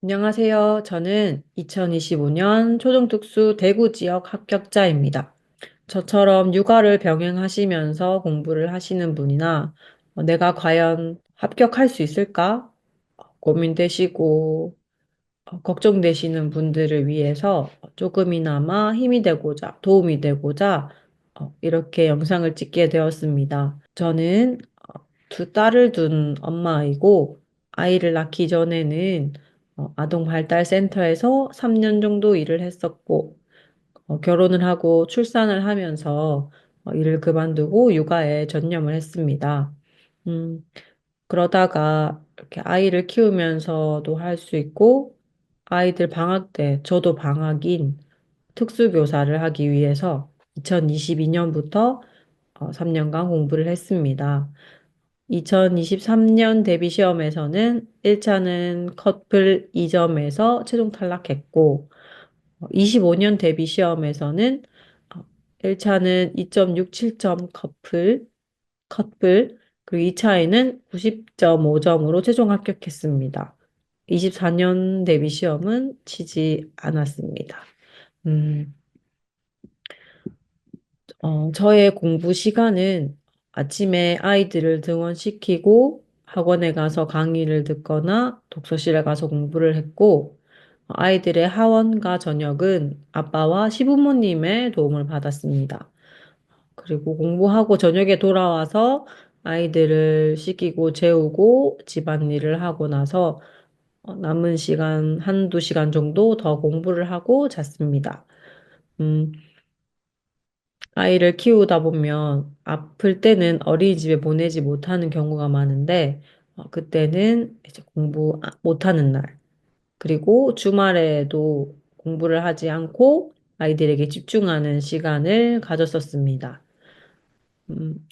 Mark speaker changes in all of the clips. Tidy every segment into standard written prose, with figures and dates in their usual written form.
Speaker 1: 안녕하세요. 저는 2025년 초중특수 대구 지역 합격자입니다. 저처럼 육아를 병행하시면서 공부를 하시는 분이나 내가 과연 합격할 수 있을까 고민되시고 걱정되시는 분들을 위해서 조금이나마 힘이 되고자, 도움이 되고자 이렇게 영상을 찍게 되었습니다. 저는 두 딸을 둔 엄마이고, 아이를 낳기 전에는 아동발달센터에서 3년 정도 일을 했었고, 결혼을 하고 출산을 하면서 일을 그만두고 육아에 전념을 했습니다. 음, 그러다가 이렇게 아이를 키우면서도 할 수 있고, 아이들 방학 때 저도 방학인 특수교사를 하기 위해서 2022년부터 3년간 공부를 했습니다. 2023년 대비 시험에서는 1차는 커플 2점에서 최종 탈락했고, 25년 대비 시험에서는 1차는 2.67점 커플, 그리고 2차에는 90.5점으로 최종 합격했습니다. 24년 대비 시험은 치지 않았습니다. 음, 저의 공부 시간은 아침에 아이들을 등원시키고 학원에 가서 강의를 듣거나 독서실에 가서 공부를 했고, 아이들의 하원과 저녁은 아빠와 시부모님의 도움을 받았습니다. 그리고 공부하고 저녁에 돌아와서 아이들을 씻기고 재우고 집안일을 하고 나서 남은 시간 한두 시간 정도 더 공부를 하고 잤습니다. 음, 아이를 키우다 보면 아플 때는 어린이집에 보내지 못하는 경우가 많은데, 그때는 이제 공부 못하는 날, 그리고 주말에도 공부를 하지 않고 아이들에게 집중하는 시간을 가졌었습니다. 음,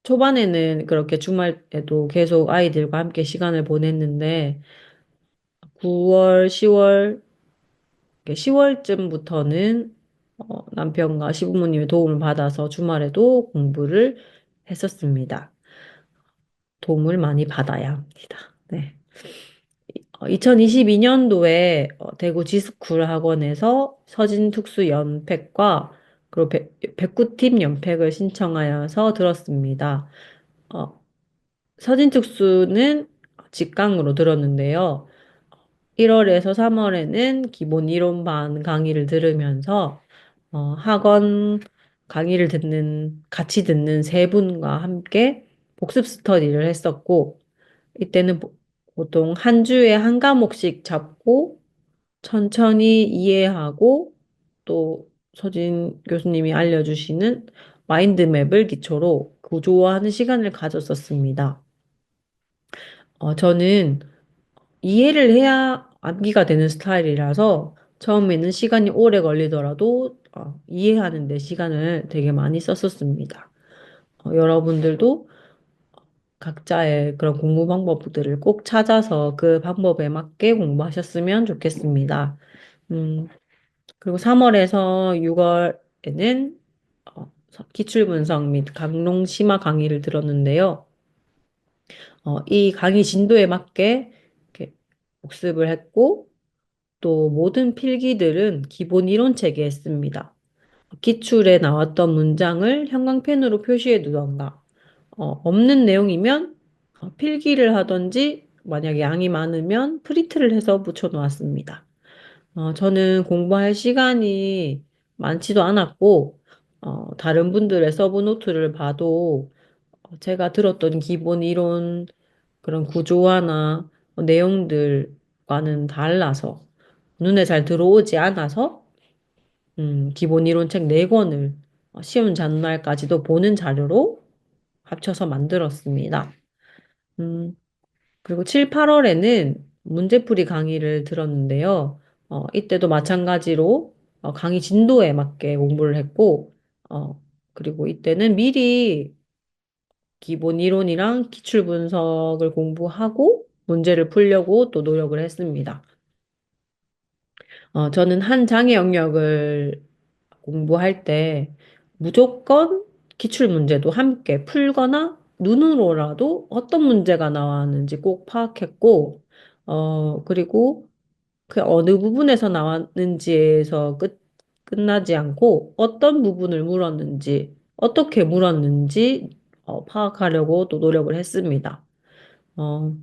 Speaker 1: 초반에는 그렇게 주말에도 계속 아이들과 함께 시간을 보냈는데, 9월, 10월, 10월쯤부터는 남편과 시부모님의 도움을 받아서 주말에도 공부를 했었습니다. 도움을 많이 받아야 합니다. 네. 2022년도에 대구 지스쿨 학원에서 서진특수 연팩과 그리고 백구팀 연팩을 신청하여서 들었습니다. 어, 서진특수는 직강으로 들었는데요. 1월에서 3월에는 기본 이론반 강의를 들으면서 학원 강의를 같이 듣는 세 분과 함께 복습 스터디를 했었고, 이때는 보통 한 주에 한 과목씩 잡고 천천히 이해하고 또 서진 교수님이 알려주시는 마인드맵을 기초로 구조화하는 시간을 가졌었습니다. 저는 이해를 해야 암기가 되는 스타일이라서 처음에는 시간이 오래 걸리더라도 이해하는 데 시간을 되게 많이 썼었습니다. 여러분들도 각자의 그런 공부 방법들을 꼭 찾아서 그 방법에 맞게 공부하셨으면 좋겠습니다. 음, 그리고 3월에서 6월에는 기출분석 및 강론 심화 강의를 들었는데요. 이 강의 진도에 맞게 이렇게 복습을 했고, 또 모든 필기들은 기본 이론 체계에 씁니다. 기출에 나왔던 문장을 형광펜으로 표시해 두던가, 없는 내용이면 필기를 하던지, 만약에 양이 많으면 프린트를 해서 붙여 놓았습니다. 저는 공부할 시간이 많지도 않았고, 다른 분들의 서브 노트를 봐도 제가 들었던 기본 이론 그런 구조화나 내용들과는 달라서 눈에 잘 들어오지 않아서 기본 이론 책 4권을 시험 전날까지도 보는 자료로 합쳐서 만들었습니다. 음, 그리고 7, 8월에는 문제풀이 강의를 들었는데요. 이때도 마찬가지로 강의 진도에 맞게 공부를 했고, 그리고 이때는 미리 기본 이론이랑 기출 분석을 공부하고 문제를 풀려고 또 노력을 했습니다. 저는 한 장애 영역을 공부할 때 무조건 기출 문제도 함께 풀거나 눈으로라도 어떤 문제가 나왔는지 꼭 파악했고, 그리고 그 어느 부분에서 나왔는지에서 끝나지 않고 어떤 부분을 물었는지, 어떻게 물었는지 파악하려고 또 노력을 했습니다. 어,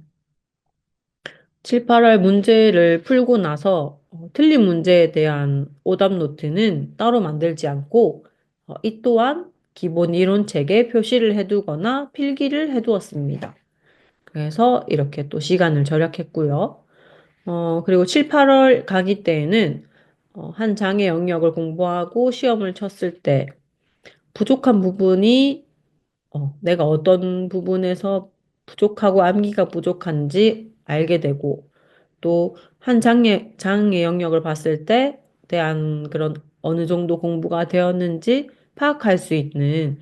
Speaker 1: 7, 8월 문제를 풀고 나서 틀린 문제에 대한 오답 노트는 따로 만들지 않고 이 또한 기본 이론책에 표시를 해두거나 필기를 해두었습니다. 그래서 이렇게 또 시간을 절약했고요. 그리고 7, 8월 가기 때에는 한 장의 영역을 공부하고 시험을 쳤을 때 부족한 부분이 내가 어떤 부분에서 부족하고 암기가 부족한지 알게 되고 또 한 장의 영역을 봤을 때 대한 그런 어느 정도 공부가 되었는지 파악할 수 있는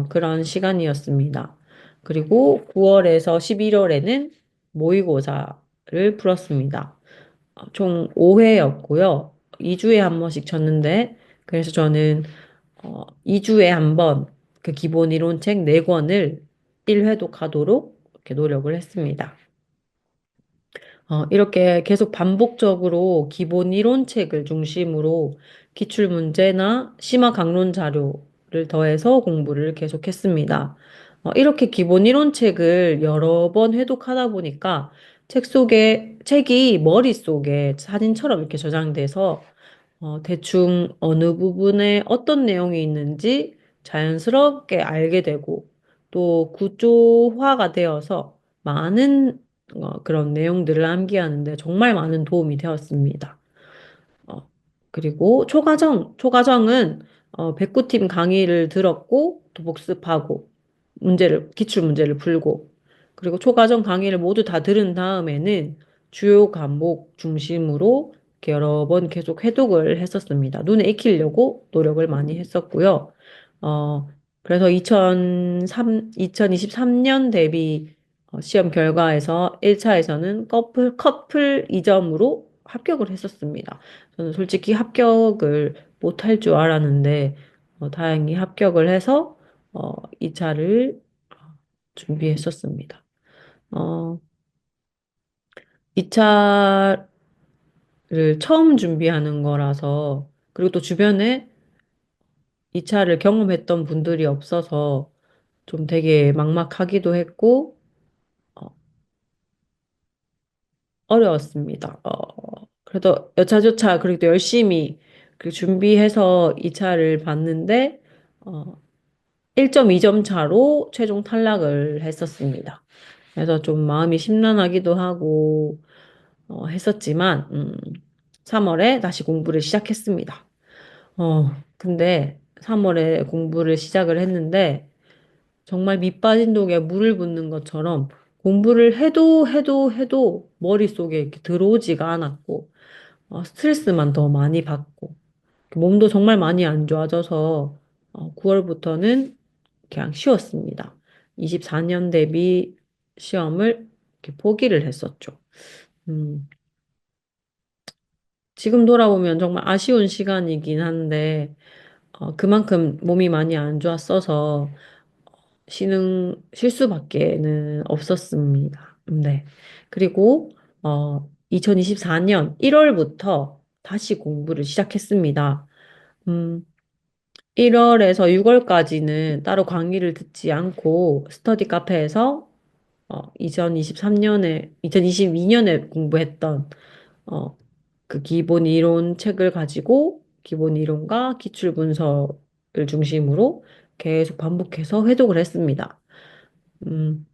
Speaker 1: 그런 시간이었습니다. 그리고 9월에서 11월에는 모의고사를 풀었습니다. 총 5회였고요. 2주에 한 번씩 쳤는데, 그래서 저는 2주에 한 번 그 기본 이론책 4권을 1회독 하도록 이렇게 노력을 했습니다. 이렇게 계속 반복적으로 기본 이론책을 중심으로 기출 문제나 심화 강론 자료를 더해서 공부를 계속했습니다. 이렇게 기본 이론책을 여러 번 회독하다 보니까 책이 머릿속에 사진처럼 이렇게 저장돼서 대충 어느 부분에 어떤 내용이 있는지 자연스럽게 알게 되고 또 구조화가 되어서 많은 그런 내용들을 암기하는데 정말 많은 도움이 되었습니다. 어, 그리고 초과정은 백구팀 강의를 들었고 또 복습하고 기출 문제를 풀고 그리고 초과정 강의를 모두 다 들은 다음에는 주요 과목 중심으로 이렇게 여러 번 계속 해독을 했었습니다. 눈에 익히려고 노력을 많이 했었고요. 어, 그래서 2023년 대비 시험 결과에서 1차에서는 커플 2점으로 합격을 했었습니다. 저는 솔직히 합격을 못할 줄 알았는데, 다행히 합격을 해서, 2차를 준비했었습니다. 어, 2차를 처음 준비하는 거라서, 그리고 또 주변에 2차를 경험했던 분들이 없어서 좀 되게 막막하기도 했고, 어, 어려웠습니다. 그래도 여차저차 그래도 열심히 그 준비해서 2차를 봤는데, 1.2점 차로 최종 탈락을 했었습니다. 그래서 좀 마음이 심란하기도 하고, 했었지만, 3월에 다시 공부를 시작했습니다. 근데 3월에 공부를 시작을 했는데, 정말 밑 빠진 독에 물을 붓는 것처럼 공부를 해도 머릿속에 이렇게 들어오지가 않았고, 스트레스만 더 많이 받고, 몸도 정말 많이 안 좋아져서 9월부터는 그냥 쉬었습니다. 24년 대비 시험을 이렇게 포기를 했었죠. 음, 지금 돌아보면 정말 아쉬운 시간이긴 한데, 그만큼 몸이 많이 안 좋았어서 쉴 수밖에는 없었습니다. 네. 그리고 2024년 1월부터 다시 공부를 시작했습니다. 음, 1월에서 6월까지는 따로 강의를 듣지 않고 스터디 카페에서 2022년에 공부했던 어, 그 기본 이론 책을 가지고 기본 이론과 기출 분석을 중심으로 계속 반복해서 회독을 했습니다. 음,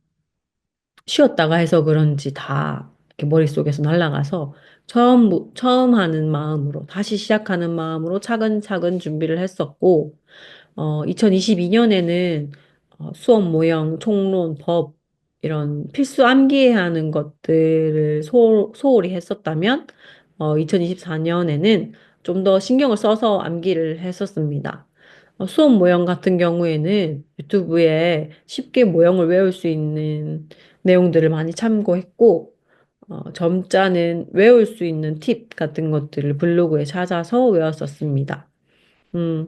Speaker 1: 쉬었다가 해서 그런지 다 이렇게 머릿속에서 날아가서 처음 하는 마음으로, 다시 시작하는 마음으로 차근차근 준비를 했었고, 2022년에는 수업 모형, 총론, 법, 이런 필수 암기해야 하는 것들을 소홀히 했었다면, 2024년에는 좀 더 신경을 써서 암기를 했었습니다. 수업 모형 같은 경우에는 유튜브에 쉽게 모형을 외울 수 있는 내용들을 많이 참고했고, 점자는 외울 수 있는 팁 같은 것들을 블로그에 찾아서 외웠었습니다. 음,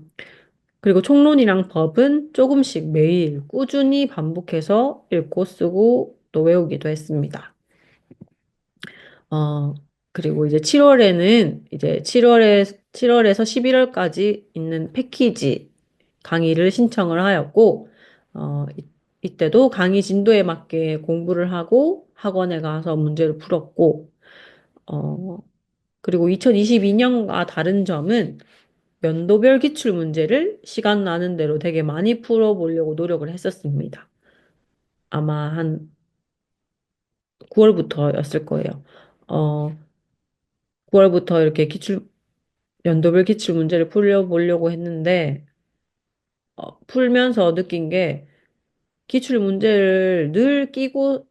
Speaker 1: 그리고 총론이랑 법은 조금씩 매일 꾸준히 반복해서 읽고 쓰고 또 외우기도 했습니다. 어, 그리고 이제 7월에는 이제 7월에서 11월까지 있는 패키지 강의를 신청을 하였고, 이때도 강의 진도에 맞게 공부를 하고 학원에 가서 문제를 풀었고, 어, 그리고 2022년과 다른 점은 연도별 기출 문제를 시간 나는 대로 되게 많이 풀어보려고 노력을 했었습니다. 아마 한 9월부터였을 거예요. 어, 9월부터 이렇게 연도별 기출 문제를 풀어보려고 했는데, 풀면서 느낀 게 기출 문제를 늘 끼고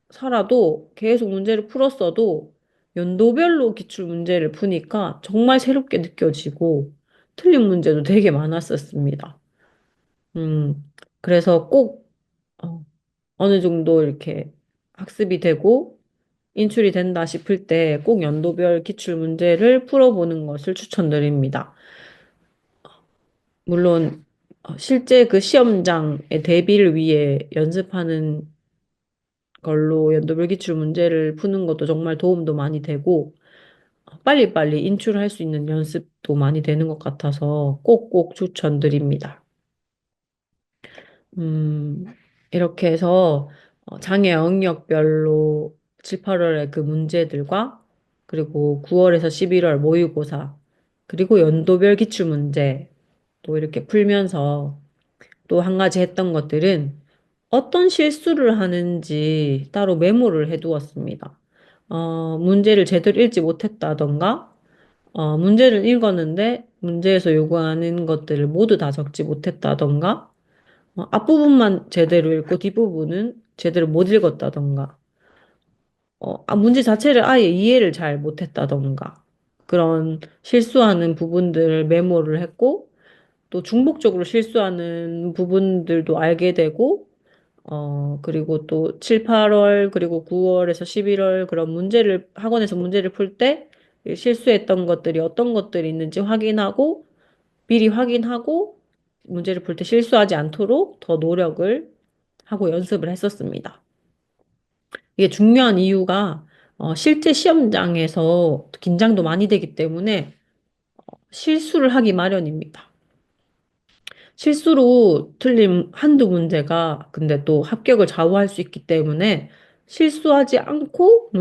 Speaker 1: 살아도 계속 문제를 풀었어도 연도별로 기출 문제를 푸니까 정말 새롭게 느껴지고 틀린 문제도 되게 많았었습니다. 음, 그래서 꼭 어, 어느 정도 이렇게 학습이 되고 인출이 된다 싶을 때 꼭 연도별 기출 문제를 풀어보는 것을 추천드립니다. 물론 실제 그 시험장에 대비를 위해 연습하는 걸로 연도별 기출 문제를 푸는 것도 정말 도움도 많이 되고 빨리빨리 인출할 수 있는 연습도 많이 되는 것 같아서 꼭꼭 추천드립니다. 음, 이렇게 해서 장애 영역별로 7, 8월의 그 문제들과 그리고 9월에서 11월 모의고사 그리고 연도별 기출 문제 또 이렇게 풀면서 또 한 가지 했던 것들은 어떤 실수를 하는지 따로 메모를 해두었습니다. 문제를 제대로 읽지 못했다던가, 문제를 읽었는데 문제에서 요구하는 것들을 모두 다 적지 못했다던가, 앞부분만 제대로 읽고 뒷부분은 제대로 못 읽었다던가, 문제 자체를 아예 이해를 잘 못했다던가, 그런 실수하는 부분들을 메모를 했고, 또 중복적으로 실수하는 부분들도 알게 되고, 그리고 또 7, 8월, 그리고 9월에서 11월 그런 학원에서 문제를 풀 때 실수했던 것들이 어떤 것들이 있는지 확인하고, 미리 확인하고, 문제를 풀 때 실수하지 않도록 더 노력을 하고 연습을 했었습니다. 이게 중요한 이유가, 실제 시험장에서 긴장도 많이 되기 때문에 실수를 하기 마련입니다. 실수로 틀린 한두 문제가 근데 또 합격을 좌우할 수 있기 때문에 실수하지 않고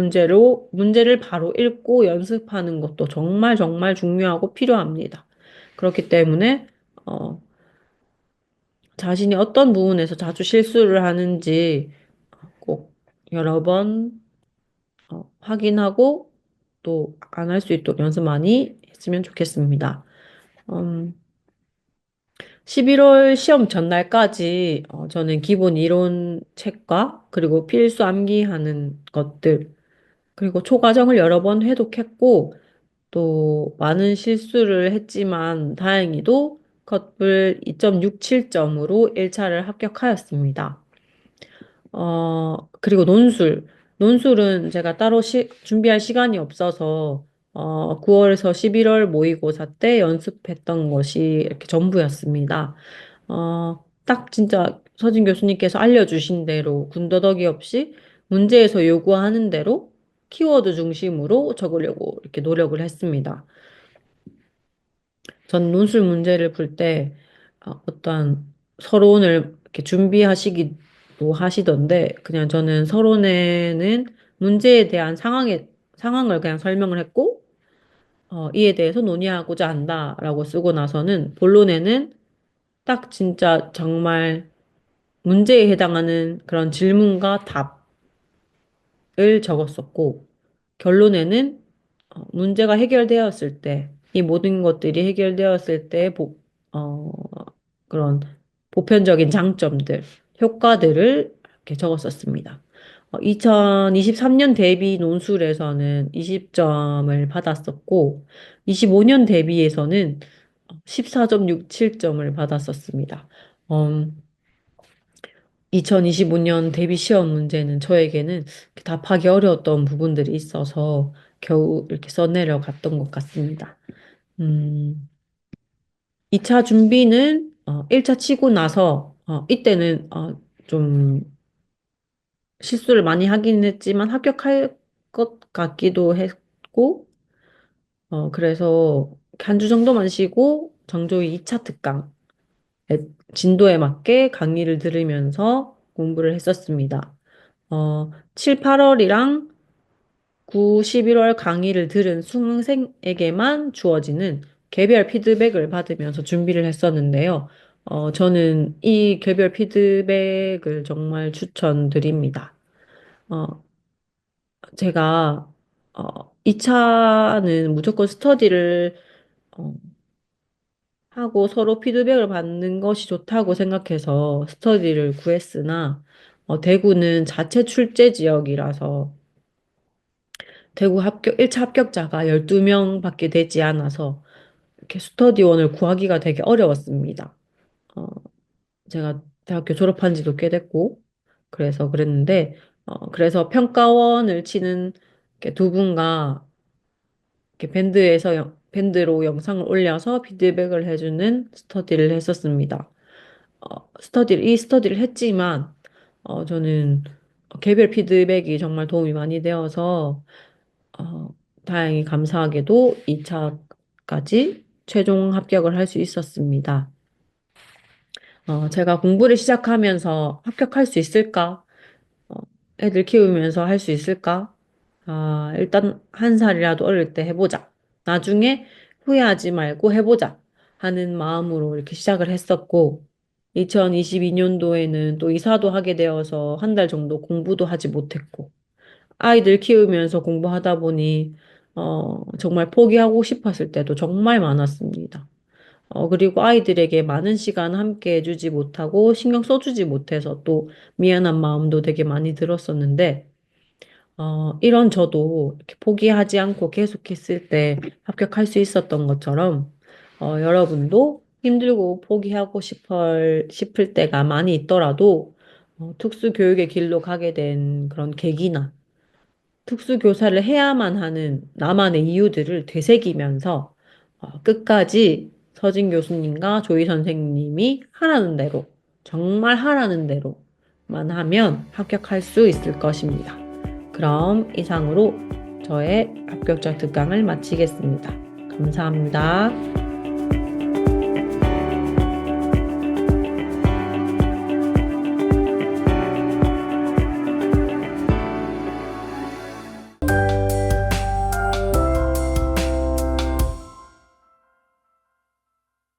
Speaker 1: 문제를 바로 읽고 연습하는 것도 정말 정말 중요하고 필요합니다. 그렇기 때문에, 어, 자신이 어떤 부분에서 자주 실수를 하는지 꼭 여러 번, 확인하고 또 안 할 수 있도록 연습 많이 했으면 좋겠습니다. 음, 11월 시험 전날까지 저는 기본 이론 책과 그리고 필수 암기하는 것들 그리고 초과정을 여러 번 회독했고 또 많은 실수를 했지만 다행히도 컷불 2.67점으로 1차를 합격하였습니다. 그리고 논술. 논술은 제가 따로 준비할 시간이 없어서 9월에서 11월 모의고사 때 연습했던 것이 이렇게 전부였습니다. 딱 진짜 서진 교수님께서 알려주신 대로 군더더기 없이 문제에서 요구하는 대로 키워드 중심으로 적으려고 이렇게 노력을 했습니다. 전 논술 문제를 풀 때 어떠한 서론을 이렇게 준비하시기도 하시던데 그냥 저는 서론에는 문제에 대한 상황을 그냥 설명을 했고 이에 대해서 논의하고자 한다라고 쓰고 나서는 본론에는 딱 진짜 정말 문제에 해당하는 그런 질문과 답을 적었었고 결론에는 문제가 해결되었을 때, 이 모든 것들이 해결되었을 때, 어, 그런 보편적인 장점들, 효과들을 이렇게 적었었습니다. 2023년 대비 논술에서는 20점을 받았었고, 25년 대비에서는 14.67점을 받았었습니다. 2025년 대비 시험 문제는 저에게는 답하기 어려웠던 부분들이 있어서 겨우 이렇게 써내려 갔던 것 같습니다. 음, 2차 준비는 1차 치고 나서 이때는 좀 실수를 많이 하긴 했지만 합격할 것 같기도 했고 그래서 한 주 정도만 쉬고 정조의 2차 특강 진도에 맞게 강의를 들으면서 공부를 했었습니다. 7, 8월이랑 9, 11월 강의를 들은 수강생에게만 주어지는 개별 피드백을 받으면서 준비를 했었는데요. 저는 이 개별 피드백을 정말 추천드립니다. 어, 제가 2차는 무조건 스터디를 어, 하고 서로 피드백을 받는 것이 좋다고 생각해서 스터디를 구했으나 대구는 자체 출제 지역이라서 대구 1차 합격자가 12명밖에 되지 않아서 이렇게 스터디원을 구하기가 되게 어려웠습니다. 어, 제가 대학교 졸업한 지도 꽤 됐고 그래서 그랬는데 그래서 평가원을 치는 이렇게 두 분과 이렇게 밴드로 영상을 올려서 피드백을 해주는 스터디를 했었습니다. 이 스터디를 했지만, 저는 개별 피드백이 정말 도움이 많이 되어서, 어, 다행히 감사하게도 2차까지 최종 합격을 할 수 있었습니다. 제가 공부를 시작하면서 합격할 수 있을까? 어, 애들 키우면서 할 수 있을까? 일단 한 살이라도 어릴 때 해보자. 나중에 후회하지 말고 해보자. 하는 마음으로 이렇게 시작을 했었고, 2022년도에는 또 이사도 하게 되어서 한 달 정도 공부도 하지 못했고, 아이들 키우면서 공부하다 보니, 정말 포기하고 싶었을 때도 정말 많았습니다. 그리고 아이들에게 많은 시간 함께 해주지 못하고 신경 써주지 못해서 또 미안한 마음도 되게 많이 들었었는데, 이런 저도 이렇게 포기하지 않고 계속했을 때 합격할 수 있었던 것처럼, 여러분도 힘들고 포기하고 싶을 때가 많이 있더라도, 특수교육의 길로 가게 된 그런 계기나, 특수교사를 해야만 하는 나만의 이유들을 되새기면서, 끝까지 서진 교수님과 조희 선생님이 하라는 대로, 정말 하라는 대로만 하면 합격할 수 있을 것입니다. 그럼 이상으로 저의 합격자 특강을 마치겠습니다. 감사합니다.